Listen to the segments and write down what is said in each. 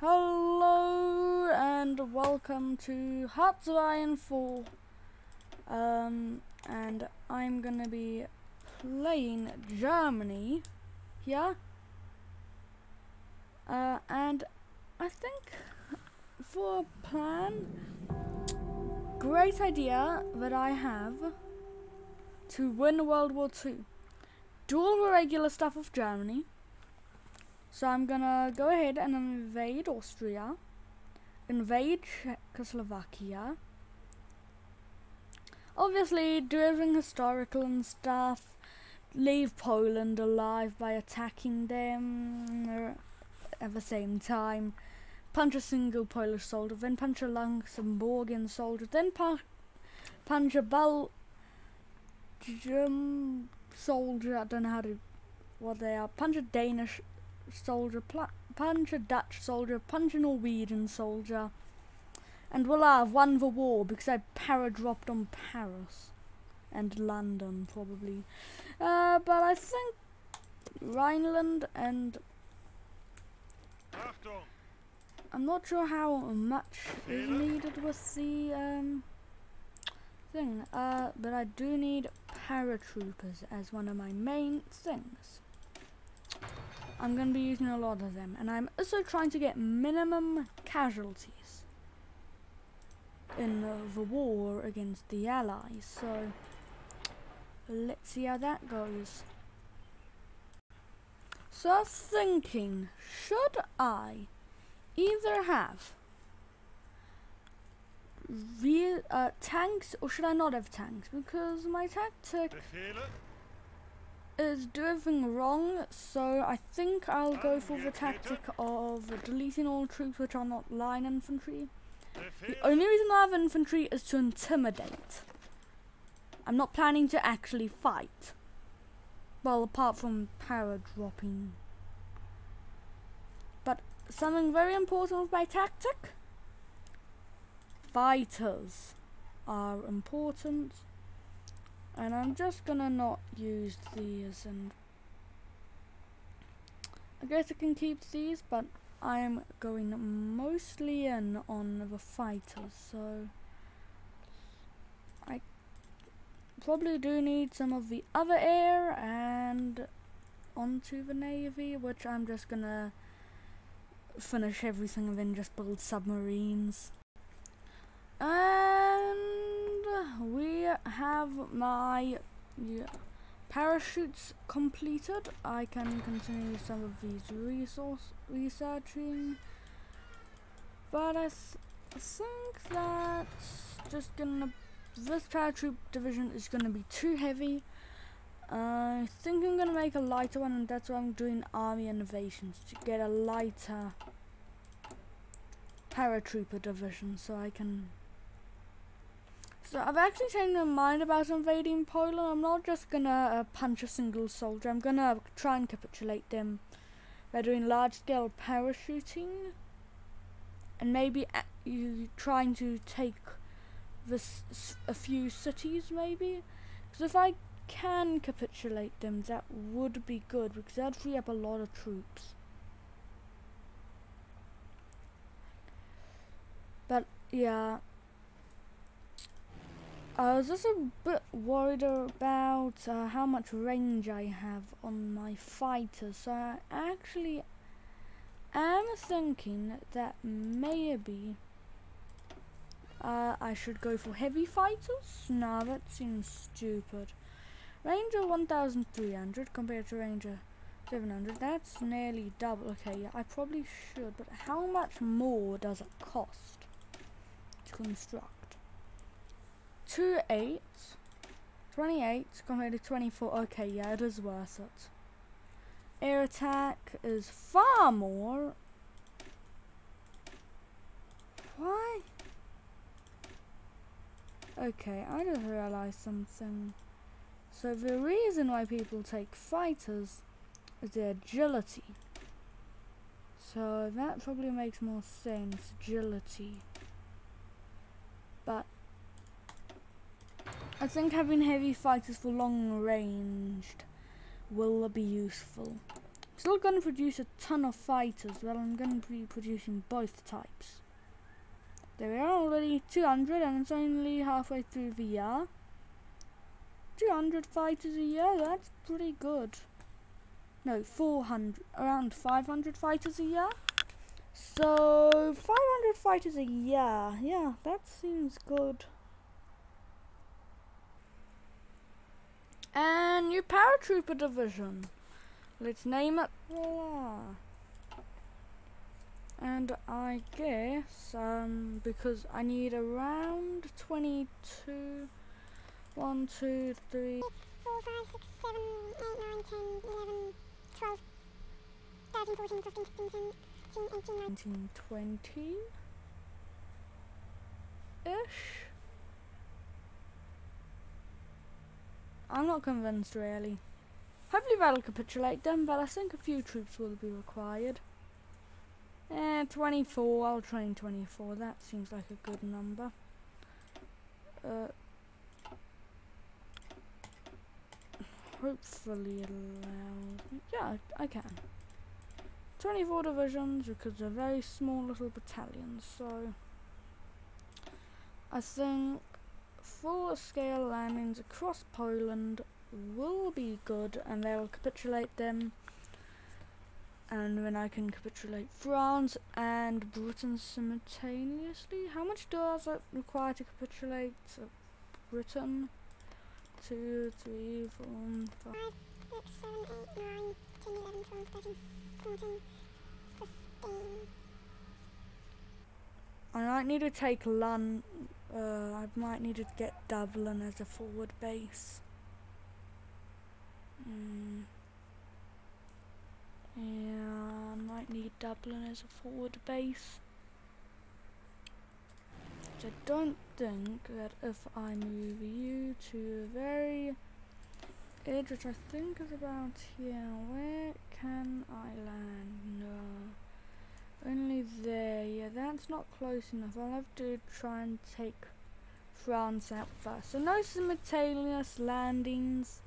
Hello and welcome to HOI4. And I'm gonna be playing Germany here. And I think for a plan, great idea that I have to win World War II. Do all the regular stuff of Germany. So I'm gonna go ahead and invade Austria, invade Czechoslovakia, obviously do everything historical and stuff, leave Poland alive by attacking them at the same time, punch a single Polish soldier, then punch a Luxembourgian soldier, then punch a Belgium soldier, I don't know what they are, punch a Danish soldier, punch a Dutch soldier, punch a Norwegian soldier, and voila, I've won the war because I para-dropped on Paris and London probably. But I think Rhineland and I'm not sure how much is needed with the thing, but I do need paratroopers as one of my main things. I'm going to be using a lot of them, and I'm also trying to get minimum casualties in the war against the Allies, so let's see how that goes. So I was thinking, should I either have tanks or should I not have tanks? Because my tactic is do everything wrong, so I think I'll go for the tactic of deleting all troops which are not line infantry. The only reason I have infantry is to intimidate. I'm not planning to actually fight. Well, apart from para-dropping. But something very important with my tactic, fighters are important. And I'm just gonna not use these, and I guess I can keep these, but I'm going mostly in on the fighters, so I probably do need some of the other air and onto the navy, which I'm just gonna finish everything and then just build submarines. And we have my parachutes completed. I can continue some of these researching, but I think that this paratroop division is gonna be too heavy. I think I'm gonna make a lighter one, and that's why I'm doing army innovations, to get a lighter paratrooper division, so I can. So I've actually changed my mind about invading Poland. I'm not just gonna punch a single soldier. I'm gonna try and capitulate them by doing large-scale parachuting, and maybe trying to take a few cities, maybe. Because if I can capitulate them, that would be good, because that'd free up a lot of troops. But yeah. I was just a bit worried about how much range I have on my fighters, so I actually am thinking that maybe I should go for heavy fighters. Nah, that seems stupid. Ranger 1300 compared to Ranger 700, that's nearly double. Okay, yeah, I probably should, but how much more does it cost to construct? 28 compared to 24. Okay, yeah, it is worth it. Air attack is far more. Why? Okay, I just realized something. So the reason why people take fighters is their agility. So that probably makes more sense, agility. But I think having heavy fighters for long ranged will be useful. Still going to produce a ton of fighters, but I'm going to be producing both types. There we are, already 200, and it's only halfway through the year. 200 fighters a year, that's pretty good. No, 400, around 500 fighters a year. So, 500 fighters a year, yeah, that seems good. And new paratrooper division. Let's name it. Voila. And I guess, because I need around 22, 1, 2, 3, 4, 5, 6, 7, 8, 9, 10, 11, 12, 13, 14, 15, 16, 17, 18, 19, 20-ish. I'm not convinced really. Hopefully that'll capitulate them, but I think a few troops will be required. 24, I'll train 24, that seems like a good number. Hopefully it'll allow me. Yeah, I can. 24 divisions because they're very small little battalions, so I think full scale landings across Poland will be good, and they'll capitulate them, and then I can capitulate France and Britain simultaneously. How much does it require to capitulate Britain? 2, 3, 4, 5, 6, 7, 8, 9, 10, 11, 12, 13, 14, 15. I might need to take I might need to get Dublin as a forward base. Yeah, I might need Dublin as a forward base. I don't think that if I move you to the very edge, which I think is about here, where can I land? No. Only there. Yeah, that's not close enough. I'll have to try and take France out first. So no simultaneous landings.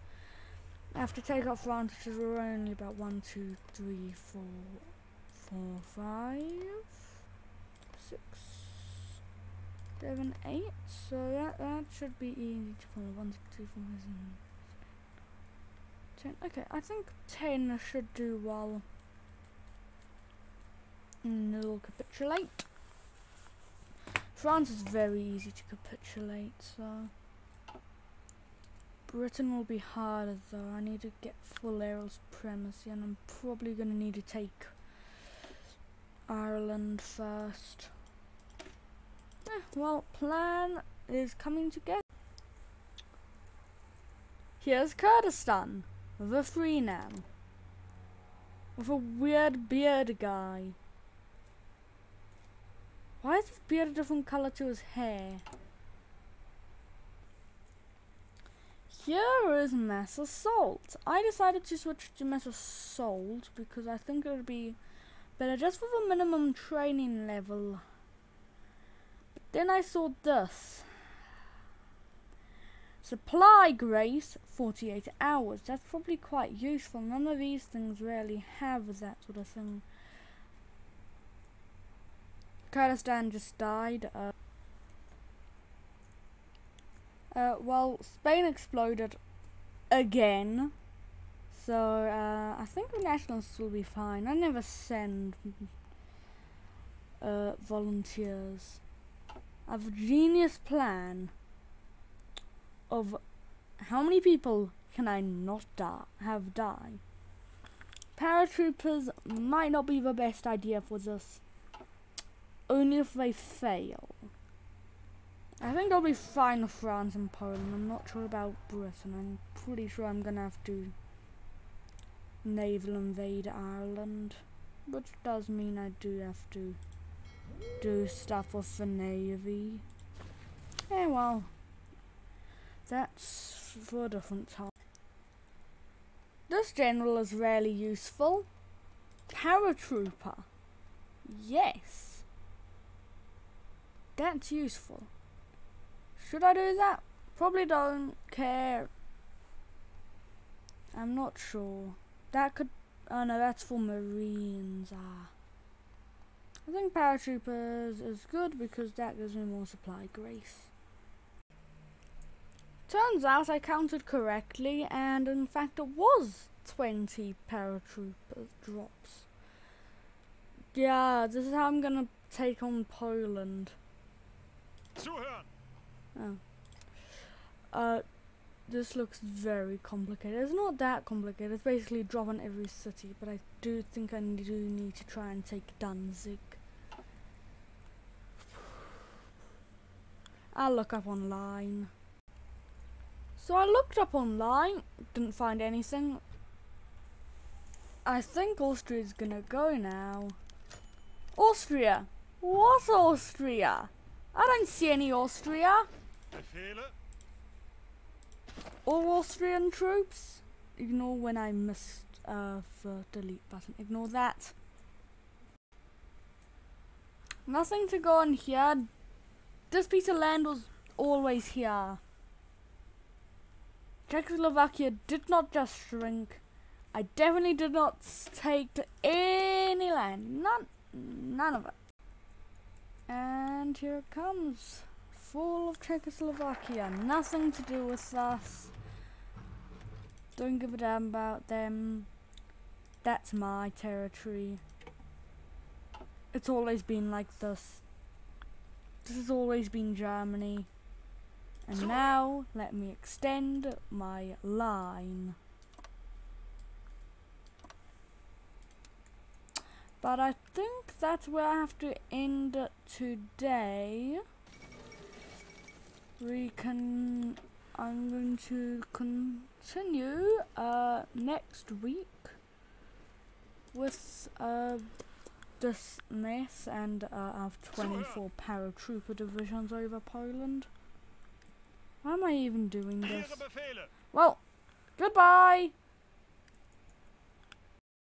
I have to take out France, which is only about 1, 2, 3, 4, 5, 6, 7, 8. So that should be easy to follow. 1, 2, 3, 4, 5, 10. Okay, I think 10 should do well. And it'll capitulate. France is very easy to capitulate, so Britain will be harder though. I need to get full aerial supremacy, and I'm probably going to need to take Ireland first. Well, plan is coming together. Here's Kurdistan, the Freenham, with a weird beard guy. Why is his beard a different colour to his hair? Here is mass assault. I decided to switch to mass assault because I think it would be better just with a minimum training level. But then I saw this. Supply grace 48 hours. That's probably quite useful. None of these things really have that sort of thing. Kurdistan just died. Well, Spain exploded again, so I think the nationalists will be fine. I never send volunteers. I have a genius plan of how many people can I not have die. Paratroopers might not be the best idea for this. Only if they fail. I think I'll be fine with France and Poland. I'm not sure about Britain. I'm pretty sure I'm gonna have to naval invade Ireland, which does mean I do have to do stuff with the navy. Yeah, well, that's for a different time. This general is really useful. Paratrooper. Yes. That's useful. Should I do that? Probably don't care. I'm not sure. That could Oh no, that's for Marines. I think paratroopers is good because that gives me more supply grace. Turns out I counted correctly, and in fact it was 20 paratrooper drops. Yeah, this is how I'm gonna take on Poland. Oh. This looks very complicated. It's not that complicated. It's basically drop on every city, but I do think I do need to try and take Danzig. I'll look up online. So I looked up online, didn't find anything. I think Austria's gonna go now. Austria! What Austria? I don't see any Austria. All Austrian troops. Ignore when I missed the delete button. Ignore that. Nothing to go on here. This piece of land was always here. Czechoslovakia did not just shrink. I definitely did not take any land. None of it. And here it comes. Full of Czechoslovakia. Nothing to do with us. Don't give a damn about them. That's my territory. It's always been like this. This has always been Germany. And now, let me extend my line. But I think that's where I have to end today. I'm going to continue next week with this mess, and I have 24 paratrooper divisions over Poland. Why am I even doing this? Well, goodbye!